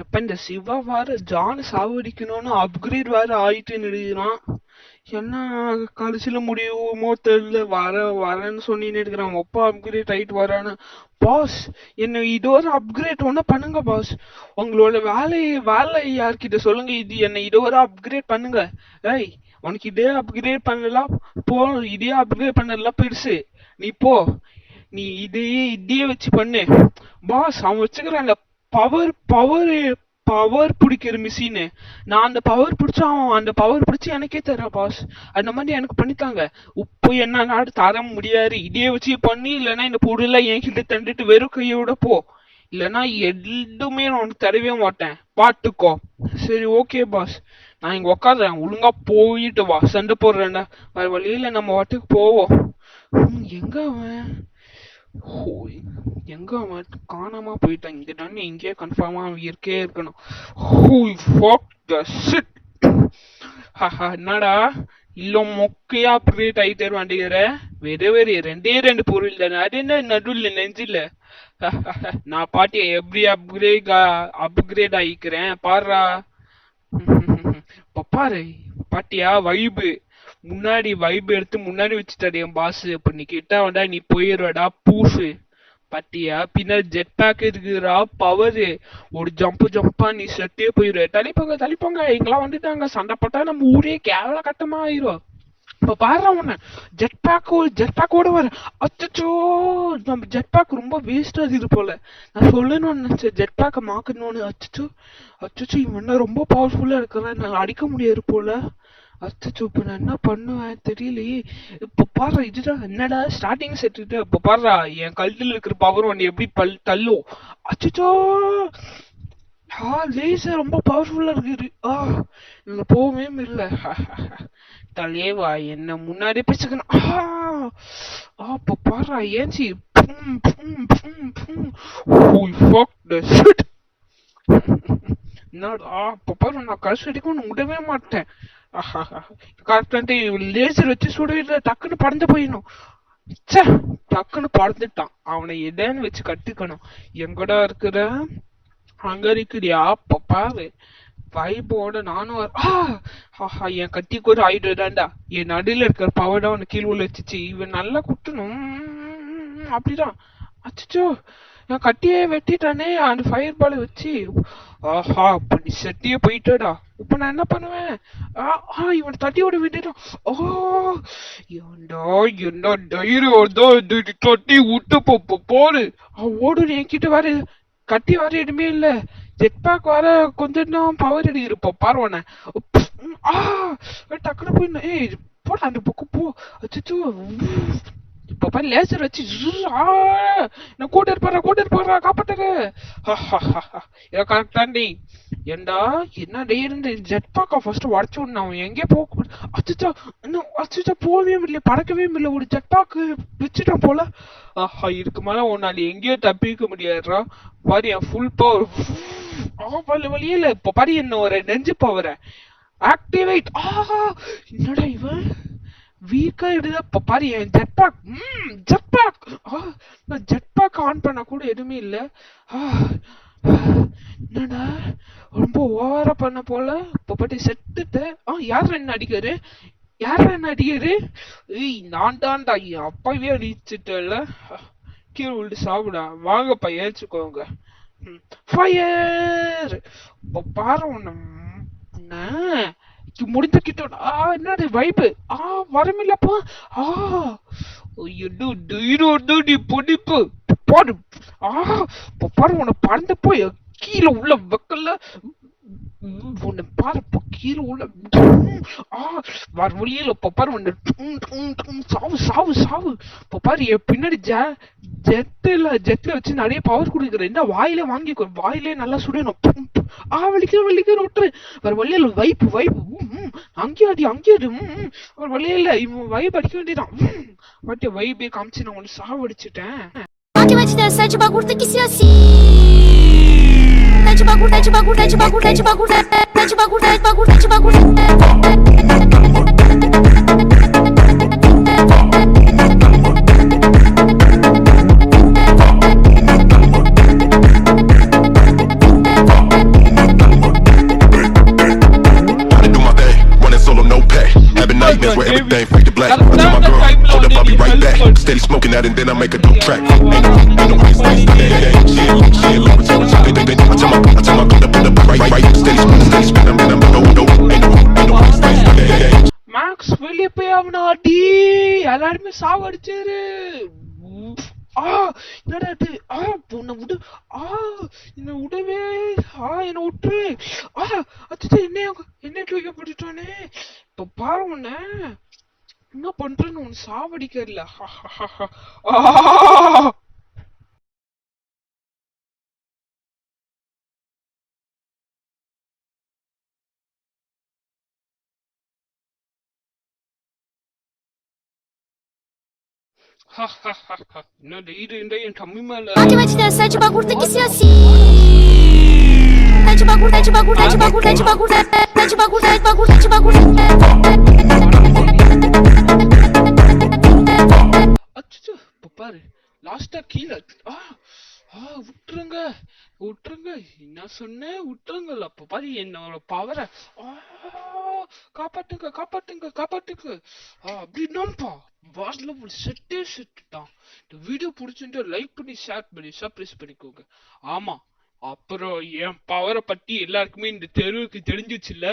எப்ப இந்த சிவா வேற ஜான் சாவடிக்கணும்னு அப்கிரேட் வேற ஆயிட்டு நிறுகிறான். என்ன கடைசியில முடியுமோ தெரியல. வரேன்னு சொல்லின்னு இருக்கிறான். ஒப்பா அப்கிரேட் ஆயிட்டு வரான்னு. பாஸ், என்ன இது ஒரு அப்கிரேட் ஒண்ணு பண்ணுங்க பாஸ். உங்களோட வேலை யார்கிட்ட சொல்லுங்க, இது என்ன இது ஒரு அப்கிரேட் பண்ணுங்க. ஏய், உனக்கு இதே அப்கிரேட் பண்ணலாம் போ. இதே அப்கிரேட் பண்ணலாம் பெருசு. நீ போ, நீ இதையே வச்சு பண்ணு பாஸ். அவன் வச்சுக்கிறான் பவர் பவர் பவர் பிடிக்கிற மிஷின். நான் அந்த பவர் பிடிச்சா அவன் அந்த பவர் பிடிச்சி எனக்கே தர பாஸ். அந்த மாதிரி எனக்கு பண்ணித்தாங்க. உப்பு என்ன நாடு தர முடியாது. இதே வச்சு பண்ணி, இல்லைன்னா இந்த பொருளெல்லாம் என்கிட்ட தந்துட்டு வெறும் கையோட போ. இல்லைன்னா எதுவுமே நான் உனக்கு தரவே மாட்டேன், பாட்டுக்கோ. சரி ஓகே பாஸ், நான் இங்க உக்காடுறேன். ஒழுங்கா போயிட்டு வா, சண்டை போடுறேன்டா. வேற வழியில நம்ம வாட்டுக்கு போவோம். எங்க அவன்? ஹோய், எங்க அவன் காணாம போயிட்டான். இங்க தானே இங்கே கன்ஃபார்மா இருக்கே இருக்கணும். ஹூய் ஃபக் த ஷிட். என்னடா இல்ல மொக்கையா அப்கிரேட் ஆயிட்டே வண்டிக்கிற. வெறி ரெண்டு பொருள் தானே, அது என்ன நடுவில் நெஞ்சில. நான் பாட்டி எப்படி அப்கிரேட் ஆகிக்கிறேன் பாருடா. பாரு பாட்டியா வைபு. முன்னாடி வைப் எடுத்து முன்னாடி வச்சுட்டாரு என் பாஸ். இப்ப நீ கிட்ட வந்தா நீ போயிடுவடா பூசு. பாத்தியா பின்னாடி ஜெட் பேக் இருக்குறா, பவர். ஒரு ஜம்பா நீ செட்டே போயிடுவ. தள்ளிப்போங்க எங்கெல்லாம் வந்துட்டாங்க. சண்டை போட்டா நம்ம ஊரே கேவல கட்டமா ஆயிரும். இப்ப பாரு உன்ன ஜெட் பேக்கோட வர. அச்சோ, நம்ம ஜெட் பேக் ரொம்ப வேஸ்டா இது போல. நான் சொல்லணும்னு நினைச்சேன் ஜெட் பேக்கை மாக்கணும்னு. அச்சோ இவன் ரொம்ப பவர்ஃபுல்லா இருக்கிறேன், நான் அடிக்க முடியாது போல. அச்சோ, இப்ப நான் என்ன பண்ணுவேன் தெரியலையே. இப்ப பாரு, இதுதான் என்னடா ஸ்டார்டிங் செட். இப்ப பாருடா என் கழுத்துல இருக்கிற பவர் ஒன்று எப்படி தள்ளும். அச்சோ, லேசர் ரொம்ப பவர்ஃபுல்லா இருக்குது. இதுல போகவே இல்லை. தலைவா என்ன முன்னாடியே பேசுக்கணும். அப்ப பாரு ஏன்ச்சி. என்னடா இப்ப பாரு, நான் கடைசி வரைக்கும் விடவே மாட்டேன். லேசர் வச்சு சுட டக்குன்னு பறந்து போயிடணும். டக்குன்னு பறந்துட்டான். அவனை எதன்னு வச்சு கட்டுக்கணும். எங்கடா இருக்கிற? அங்க இருக்குறியா? பாரு வைபோட நானும் என் கத்தி கூட ஆயிடுதாண்டா. என் நடுல இருக்கிற பவர்டா அவனை கீழ் உள்ள வச்சுச்சு. இவன் நல்லா குட்டணும் அப்படிதான். அச்சோ, நான் கட்டியே வெட்டிட்டானே அந்த ஃபயர் பாலை வச்சு. அப்ப நீ செட்டியே போயிட்டடா. இப்ப நான் என்ன பண்ணுவேன்? இவன் தட்டியோட விட்டுட்டான். ஏண்டா என்ன தைரியம் தட்டி விட்டு போடு. ஓடு என்கிட்ட வர. கட்டி வர இடமே இல்ல. ஜெட் பேக் வர கொஞ்சம் தான் பவர் அடிக்கிறப்ப பாருவானே. டக்குனு போய் போட அந்த பக்கம் போ. அச்சோ, இப்ப பாரு லேசர் வச்சு நான் கூட இருப்பாரா காப்பாட்டுங்க. கரெக்டாண்டி. ஏண்டா என்ன டே இருந்து ஜெட் பேக்கா ஃபர்ஸ்ட் உடச்சு விடணும். அவன் எங்கே போக. அச்சா போகவே இல்லை, பறக்கவே இல்லை. ஒரு ஜெட் பேக்கு வச்சுட்டான் போல. இதுக்கு மேல உன்னால எங்கேயோ தப்பிக்க முடியாதுடா. பாரு என் ஃபுல் பவர் வழியே இல்ல. இப்ப பாரு என்ன ஒரு நெஞ்சு பவர ஆக்டிவேட். என்னடா இவன் வீக்கா எடுதா. இப்ப பாரு என் ஜெட் பேக். நான் ஜெட் பேக் ஆன் பண்ண கூட எதுவுமே இல்ல. என்னடா ரொம்ப ஓவரா பண்ண போல. இப்ப பாட்டி செட்டுட்ட. யார் என்ன அடிக்காரு? நான் தான்டா. அப்பவே அடிச்சுட்டல. கீழே விட்டு சாப்பிடா. வாங்கப்பா ஏச்சுக்கோங்க. ஃபயர். பாரு உன்ன முடிந்த கிட்ட. என்னது வைப்பு? வரமில்லப்பா. பொடிப்பு பாரு. பாரு உன்னை பறந்து போய் கீழே உள்ள வெக்கல. உன்னை பாரு கீழே உள்ள வர வழியில. பாரு சாவு. பாரு என் பின்னாடி ஜெட்ல வச்சு நிறைய பவர் கொடுக்குறேன். என்ன வாயிலே வாங்கிக்கோ, வாயிலே நல்லா சுடணும். வலிக்கிற விட்டுரு. வேற வழியில வைப்பு. அங்கேயாடி. ஒரு வழியில இவன் வைப் அடிக்க வேண்டியதான். பட் வைப்பே காமிச்சு நான் ஒண்ணு சாவடிச்சுட்டேன். Sete bagulho tem que ser assim. Sete bagulho. steady smoking that, and then I make a dope track. Ain't no waste, shit, look, I tell my gun to put up right, steady spin, I'm dope, ain't no waste. Max வெளியே போய் அவனை அடி எல்லாருமே சாவடிச்சாரு. ஆ என்னடா இது? உன்னை விடு. ஆ என்னை விடவே. என்னை விட்டுரு. அச்சோ என்ன தூக்கி போட்டுட்டானே. இப்ப பாரு உன்னை என்ன பண்றேன்னு உன்னை சாவடிக்கல. என்னடா இது என் கம்மி மேல Pode vai te dançar de bagulho, tem que ser assim. Tá de bagulho, tá de bagulho, tá de bagulho, tá de bagulho, tá de bagulho, tá de bagulho, tá de bagulho. அச்சோ இப்ப பாரு லாஸ்டா கீழே. விட்டுருங்க விட்டுருங்க என்ன சொன்னேன் விட்டுருங்கல்ல. அப்ப பாரு என்னோட பவரை. காப்பாட்டுங்க காப்பாட்டுங்க காப்பாட்டுங்க. அப்படின்னாப்பா பாஸ் லெவல் செட்டுட்டான். இந்த வீடியோ பிடிச்சிட்டு லைக் பண்ணி ஷேர் பண்ணி சப்ஸ்கிரைப் பண்ணிக்கோங்க. ஆமா அப்புறம் என் பவரை பத்தி எல்லாருக்குமே இந்த தெருவுக்கு தெரிஞ்சிச்சுல.